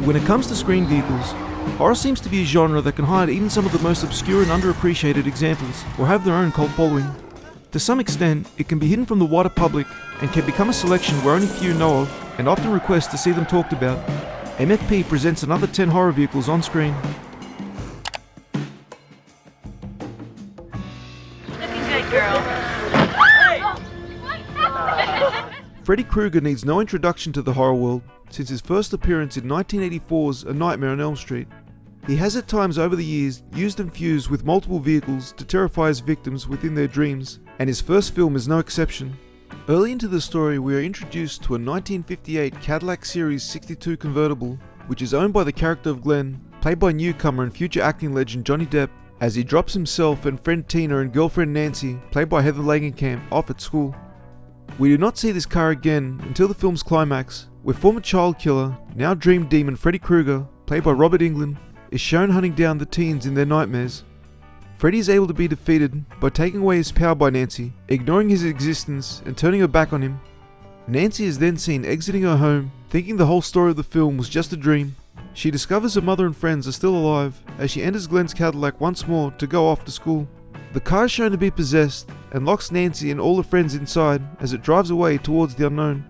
When it comes to screen vehicles, horror seems to be a genre that can hide even some of the most obscure and underappreciated examples, or have their own cult following. To some extent, it can be hidden from the wider public and can become a selection where only few know of and often request to see them talked about. MFP presents another 10 horror vehicles on screen. Looking good, girl. Freddy Krueger needs no introduction to the horror world since his first appearance in 1984's A Nightmare on Elm Street. He has at times over the years used and fused with multiple vehicles to terrify his victims within their dreams, and his first film is no exception. Early into the story, we are introduced to a 1958 Cadillac Series 62 convertible, which is owned by the character of Glenn, played by newcomer and future acting legend Johnny Depp, as he drops himself and friend Tina and girlfriend Nancy, played by Heather Langenkamp, off at school. We do not see this car again until the film's climax, where former child killer, now dream demon Freddy Krueger, played by Robert Englund, is shown hunting down the teens in their nightmares. Freddy is able to be defeated by taking away his power by Nancy, ignoring his existence and turning her back on him. Nancy is then seen exiting her home, thinking the whole story of the film was just a dream. She discovers her mother and friends are still alive as she enters Glenn's Cadillac once more to go off to school. The car is shown to be possessed and locks Nancy and all her friends inside as it drives away towards the unknown.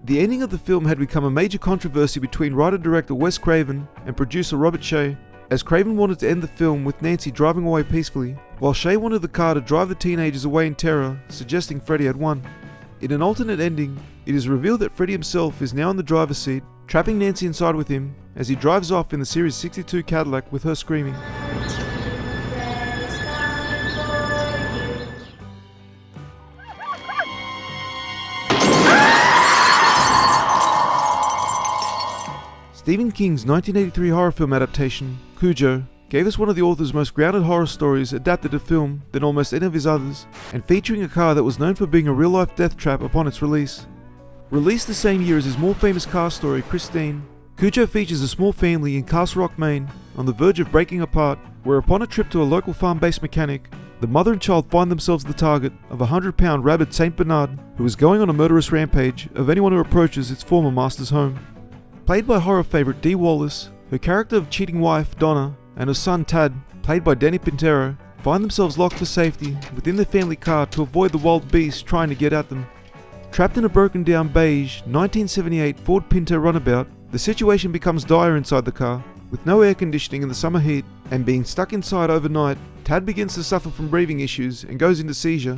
The ending of the film had become a major controversy between writer-director Wes Craven and producer Robert Shea, as Craven wanted to end the film with Nancy driving away peacefully, while Shea wanted the car to drive the teenagers away in terror, suggesting Freddy had won. In an alternate ending, it is revealed that Freddy himself is now in the driver's seat, trapping Nancy inside with him as he drives off in the Series 62 Cadillac with her screaming. Stephen King's 1983 horror film adaptation, Kujo, gave us one of the author's most grounded horror stories adapted to film than almost any of his others, and featuring a car that was known for being a real-life death trap upon its release. Released the same year as his more famous car story, Christine, Kujo features a small family in Castle Rock, Maine, on the verge of breaking apart, where upon a trip to a local farm-based mechanic, the mother and child find themselves the target of a 100-pound rabid Saint Bernard who is going on a murderous rampage of anyone who approaches its former master's home. Played by horror favourite Dee Wallace, her character of cheating wife, Donna, and her son, Tad, played by Danny Pintero, find themselves locked for safety within their family car to avoid the wild beast trying to get at them. Trapped in a broken down beige 1978 Ford Pinto runabout, the situation becomes dire inside the car. With no air conditioning in the summer heat, and being stuck inside overnight, Tad begins to suffer from breathing issues and goes into seizure.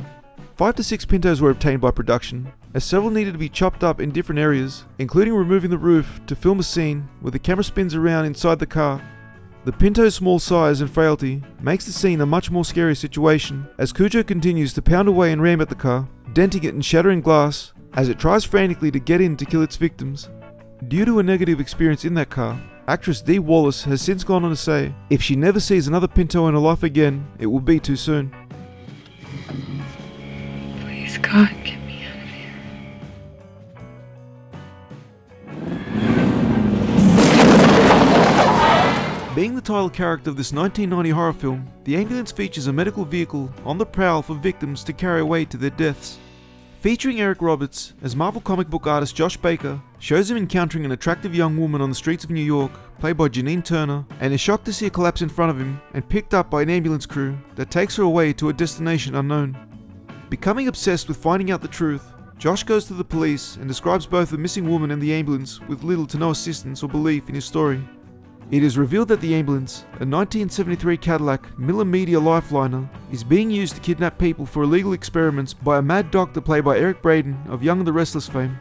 5 to 6 Pintos were obtained by production, as several needed to be chopped up in different areas, including removing the roof to film a scene where the camera spins around inside the car. The Pinto's small size and frailty makes the scene a much more scary situation, as Kujo continues to pound away and ram at the car, denting it and shattering glass, as it tries frantically to get in to kill its victims. Due to a negative experience in that car, actress Dee Wallace has since gone on to say, if she never sees another Pinto in her life again, it will be too soon. Please, God, get me out of here. Being the title character of this 1990 horror film, the ambulance features a medical vehicle on the prowl for victims to carry away to their deaths. Featuring Eric Roberts as Marvel comic book artist Josh Baker shows him encountering an attractive young woman on the streets of New York, played by Janine Turner, and is shocked to see her collapse in front of him and picked up by an ambulance crew that takes her away to a destination unknown. Becoming obsessed with finding out the truth, Josh goes to the police and describes both the missing woman and the ambulance with little to no assistance or belief in his story. It is revealed that the ambulance, a 1973 Cadillac Miller Media Lifeliner, is being used to kidnap people for illegal experiments by a mad doctor played by Eric Braeden of Young and the Restless fame.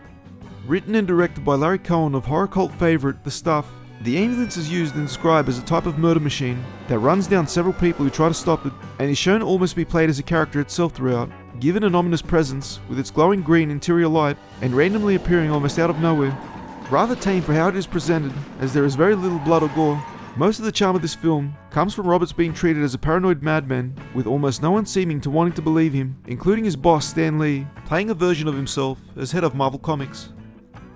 Written and directed by Larry Cohen of horror cult favourite The Stuff, the ambulance is used and described as a type of murder machine that runs down several people who try to stop it, and is shown almost to be played as a character itself throughout, given an ominous presence with its glowing green interior light and randomly appearing almost out of nowhere. Rather tame for how it is presented, as there is very little blood or gore, most of the charm of this film comes from Roberts being treated as a paranoid madman, with almost no one seeming to wanting to believe him, including his boss Stan Lee, playing a version of himself as head of Marvel Comics.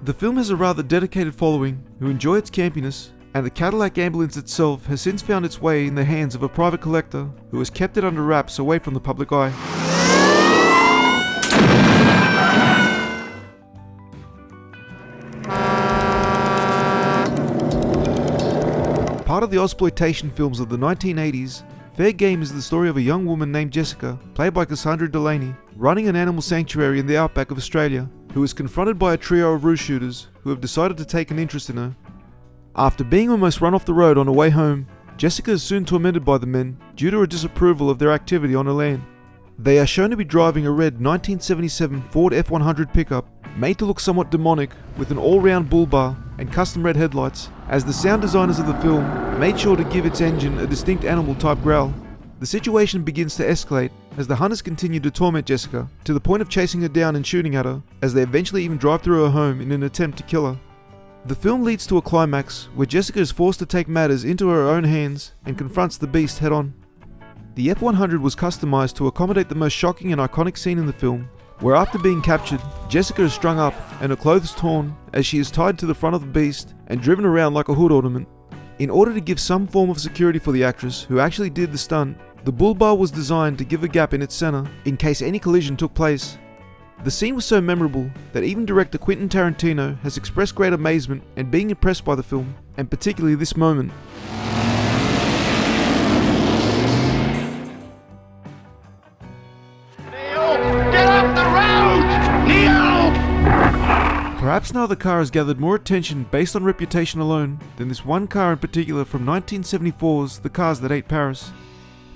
The film has a rather dedicated following who enjoy its campiness, and the Cadillac ambulance itself has since found its way in the hands of a private collector who has kept it under wraps away from the public eye. part of the exploitation films of the 1980s, Fair Game is the story of a young woman named Jessica, played by Cassandra Delaney, running an animal sanctuary in the outback of Australia, who is confronted by a trio of roost shooters who have decided to take an interest in her. After being almost run off the road on her way home, Jessica is soon tormented by the men due to her disapproval of their activity on her land. They are shown to be driving a red 1977 Ford F100 pickup, made to look somewhat demonic with an all-round bull bar and custom red headlights, as the sound designers of the film made sure to give its engine a distinct animal-type growl. The situation begins to escalate as the hunters continue to torment Jessica, to the point of chasing her down and shooting at her, as they eventually even drive through her home in an attempt to kill her. The film leads to a climax where Jessica is forced to take matters into her own hands and confronts the beast head-on. The F-100 was customized to accommodate the most shocking and iconic scene in the film, where after being captured, Jessica is strung up and her clothes torn as she is tied to the front of the beast and driven around like a hood ornament. In order to give some form of security for the actress who actually did the stunt, the bull bar was designed to give a gap in its center in case any collision took place. The scene was so memorable that even director Quentin Tarantino has expressed great amazement and being impressed by the film, and particularly this moment. Perhaps no other car has gathered more attention based on reputation alone than this one car in particular from 1974's The Cars That Ate Paris.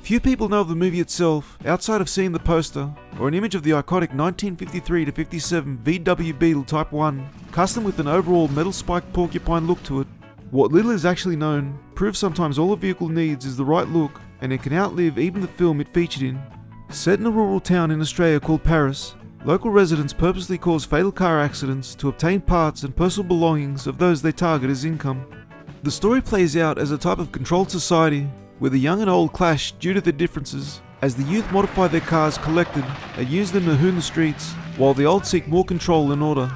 Few people know of the movie itself outside of seeing the poster or an image of the iconic 1953-57 VW Beetle Type 1, custom with an overall metal spiked porcupine look to it. What little is actually known proves sometimes all a vehicle needs is the right look, and it can outlive even the film it featured in. Set in a rural town in Australia called Paris, local residents purposely cause fatal car accidents to obtain parts and personal belongings of those they target as income. The story plays out as a type of controlled society where the young and old clash due to their differences, as the youth modify their cars collected and use them to hoon the streets, while the old seek more control and order.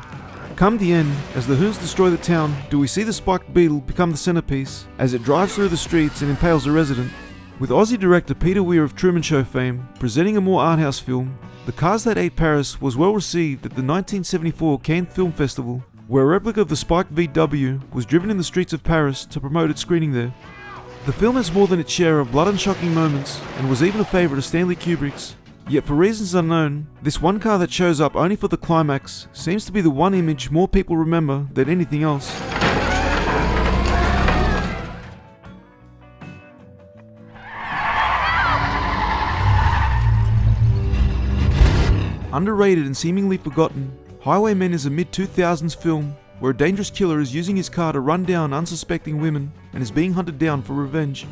Come the end, as the hoons destroy the town, do we see the spiked beetle become the centerpiece as it drives through the streets and impales a resident. With Aussie director Peter Weir of Truman Show fame presenting a more art house film, The Cars That Ate Paris was well received at the 1974 Cannes Film Festival, where a replica of the spiked VW was driven in the streets of Paris to promote its screening there. The film has more than its share of blood and shocking moments, and was even a favourite of Stanley Kubrick's. Yet for reasons unknown, this one car that shows up only for the climax seems to be the one image more people remember than anything else. Underrated and seemingly forgotten, Highwaymen is a mid-2000s film where a dangerous killer is using his car to run down unsuspecting women and is being hunted down for revenge.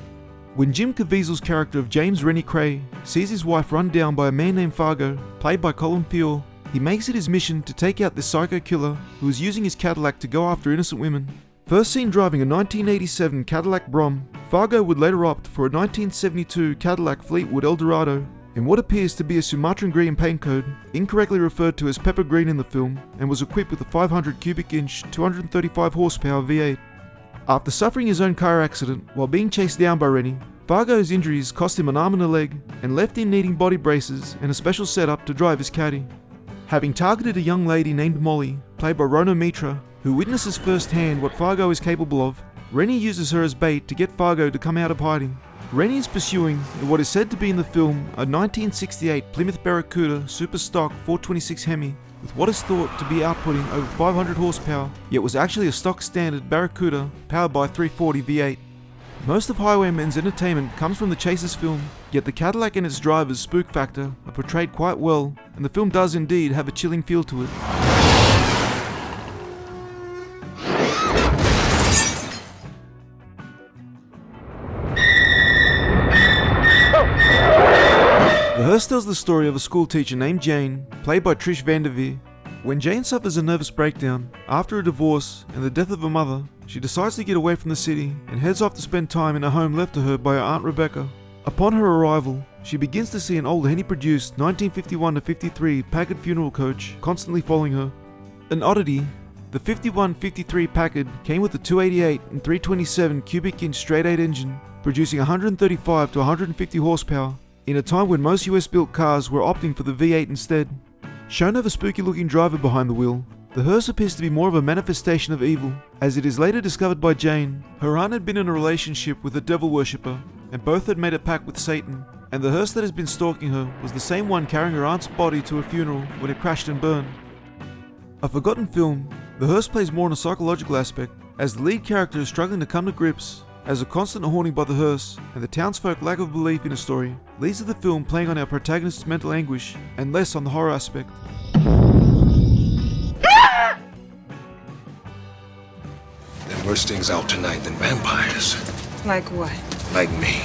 When Jim Caviezel's character of James Rennie Cray sees his wife run down by a man named Fargo, played by Colin Feore, he makes it his mission to take out this psycho killer who is using his Cadillac to go after innocent women. First seen driving a 1987 Cadillac Brom, Fargo would later opt for a 1972 Cadillac Fleetwood Eldorado in what appears to be a Sumatran green paint code, incorrectly referred to as pepper green in the film, and was equipped with a 500 cubic inch 235 horsepower V8. After suffering his own car accident while being chased down by Rennie, Fargo's injuries cost him an arm and a leg and left him needing body braces and a special setup to drive his caddy. Having targeted a young lady named Molly, played by Rona Mitra, who witnesses firsthand what Fargo is capable of, Rennie uses her as bait to get Fargo to come out of hiding. Rennie is pursuing what is said to be in the film a 1968 Plymouth Barracuda Super Stock 426 Hemi with what is thought to be outputting over 500 horsepower, yet was actually a stock standard Barracuda powered by a 340 V8. Most of Highwaymen's entertainment comes from the Chasers film, yet the Cadillac and its driver's spook factor are portrayed quite well, and the film does indeed have a chilling feel to it. The Hearse tells the story of a school teacher named Jane, played by Trish Vanderveer. When Jane suffers a nervous breakdown after a divorce and the death of her mother, she decides to get away from the city and heads off to spend time in a home left to her by her Aunt Rebecca. Upon her arrival, she begins to see an old Henny-produced 1951-53 Packard funeral coach constantly following her. An oddity, the 51-53 Packard came with a 288 and 327 cubic inch straight 8 engine, producing 135 to 150 horsepower, in a time when most US built cars were opting for the V8 instead. Shown have a spooky looking driver behind the wheel, The hearse appears to be more of a manifestation of evil, as it is later discovered by Jane. Her aunt had been in a relationship with a devil worshipper, and both had made a pact with Satan, and the hearse that has been stalking her was the same one carrying her aunt's body to a funeral when it crashed and burned. A forgotten film, the hearse plays more on a psychological aspect, as the lead character is struggling to come to grips as a constant haunting by the hearse, and the townsfolk lack of belief in a story leads to the film playing on our protagonist's mental anguish and less on the horror aspect. There are worse things out tonight than vampires. Like what? Like me.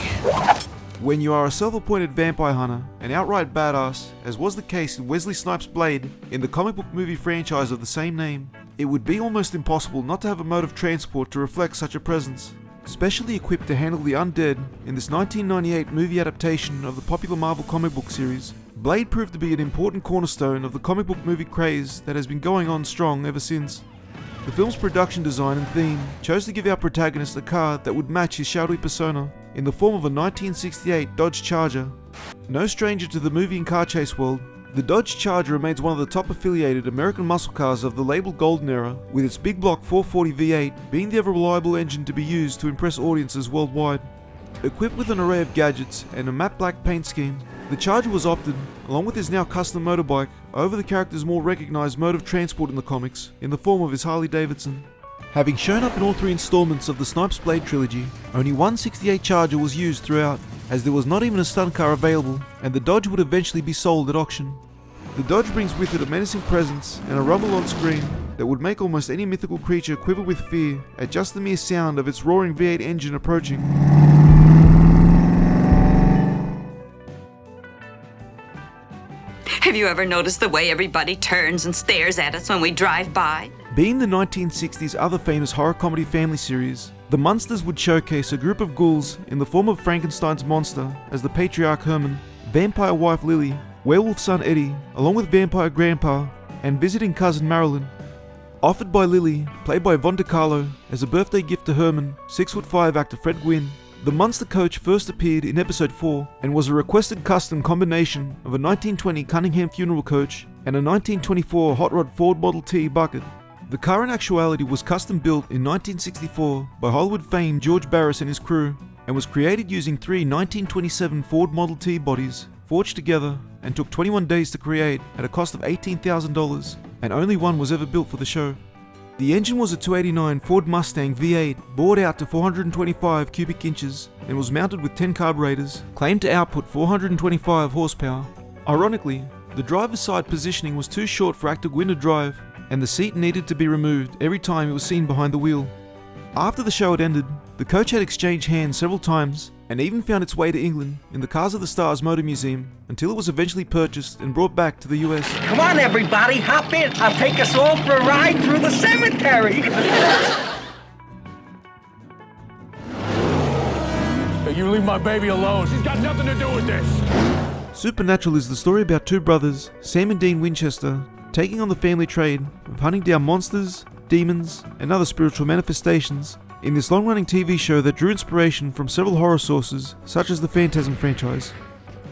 When you are a self-appointed vampire hunter, an outright badass, as was the case in Wesley Snipes' Blade in the comic book movie franchise of the same name, it would be almost impossible not to have a mode of transport to reflect such a presence. Specially equipped to handle the undead in this 1998 movie adaptation of the popular Marvel comic book series, Blade proved to be an important cornerstone of the comic book movie craze that has been going on strong ever since. The film's production design and theme chose to give our protagonist a car that would match his shadowy persona in the form of a 1968 Dodge Charger. No stranger to the movie and car chase world, the Dodge Charger remains one of the top affiliated American muscle cars of the labeled Golden Era, with its big block 440 V8 being the ever reliable engine to be used to impress audiences worldwide. Equipped with an array of gadgets and a matte black paint scheme, the Charger was opted, along with his now custom motorbike, over the character's more recognised mode of transport in the comics, in the form of his Harley Davidson. Having shown up in all three installments of the Snipes Blade trilogy, only one 68 Charger was used throughout, as there was not even a stunt car available, and the Dodge would eventually be sold at auction. The Dodge brings with it a menacing presence and a rumble on screen that would make almost any mythical creature quiver with fear at just the mere sound of its roaring V8 engine approaching. Have you ever noticed the way everybody turns and stares at us when we drive by? Being the 1960s other famous horror comedy family series, The Munsters would showcase a group of ghouls in the form of Frankenstein's monster as the patriarch Herman, vampire wife Lily, werewolf son Eddie, along with vampire grandpa, and visiting cousin Marilyn. Offered by Lily, played by Von DeCarlo, as a birthday gift to Herman, 6'5" actor Fred Gwynn, the Munster coach first appeared in episode 4 and was a requested custom combination of a 1920 Cunningham funeral coach and a 1924 Hot Rod Ford Model T bucket. The car in actuality was custom built in 1964 by Hollywood fame George Barris and his crew, and was created using three 1927 Ford Model T bodies forged together and took 21 days to create at a cost of $18,000, and only one was ever built for the show. The engine was a 289 Ford Mustang V8 bored out to 425 cubic inches and was mounted with 10 carburetors, claimed to output 425 horsepower. Ironically, the driver's side positioning was too short for actor Gwynn to drive, and the seat needed to be removed every time it was seen behind the wheel. After the show had ended, the coach had exchanged hands several times and even found its way to England in the Cars of the Stars Motor Museum until it was eventually purchased and brought back to the US. Come on, everybody, hop in. I'll take us all for a ride through the cemetery. You leave my baby alone. She's got nothing to do with this. Supernatural is the story about two brothers, Sam and Dean Winchester, taking on the family trade of hunting down monsters, demons, and other spiritual manifestations in this long-running TV show that drew inspiration from several horror sources, such as the Phantasm franchise.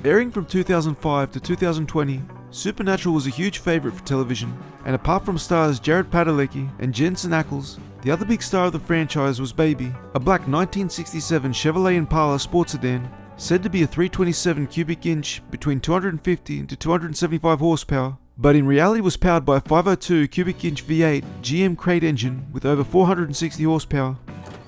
Airing from 2005 to 2020, Supernatural was a huge favourite for television, and apart from stars Jared Padalecki and Jensen Ackles, the other big star of the franchise was Baby, a black 1967 Chevrolet Impala sports sedan, said to be a 327 cubic inch between 250 to 275 horsepower, but in reality was powered by a 502 cubic inch V8 GM crate engine with over 460 horsepower.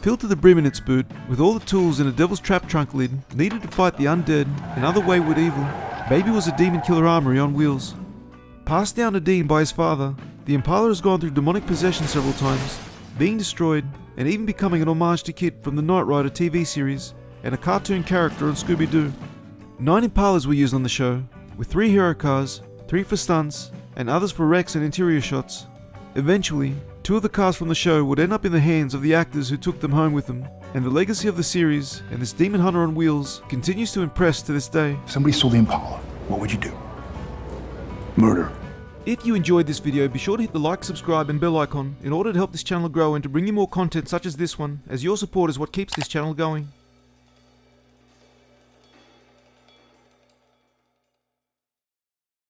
Filled to the brim in its boot, with all the tools in a devil's trap trunk lid needed to fight the undead and other wayward evil, Baby was a demon killer armory on wheels. Passed down to Dean by his father, the Impala has gone through demonic possession several times, being destroyed and even becoming an homage to Kit from the Knight Rider TV series and a cartoon character on Scooby-Doo. 9 Impalas were used on the show, with 3 hero cars, 3 for stunts, and others for wrecks and interior shots. Eventually, 2 of the cars from the show would end up in the hands of the actors who took them home with them, and the legacy of the series and this demon hunter on wheels continues to impress to this day. If somebody stole the Impala, what would you do? Murder. If you enjoyed this video, be sure to hit the like, subscribe and bell icon in order to help this channel grow and to bring you more content such as this one, as your support is what keeps this channel going.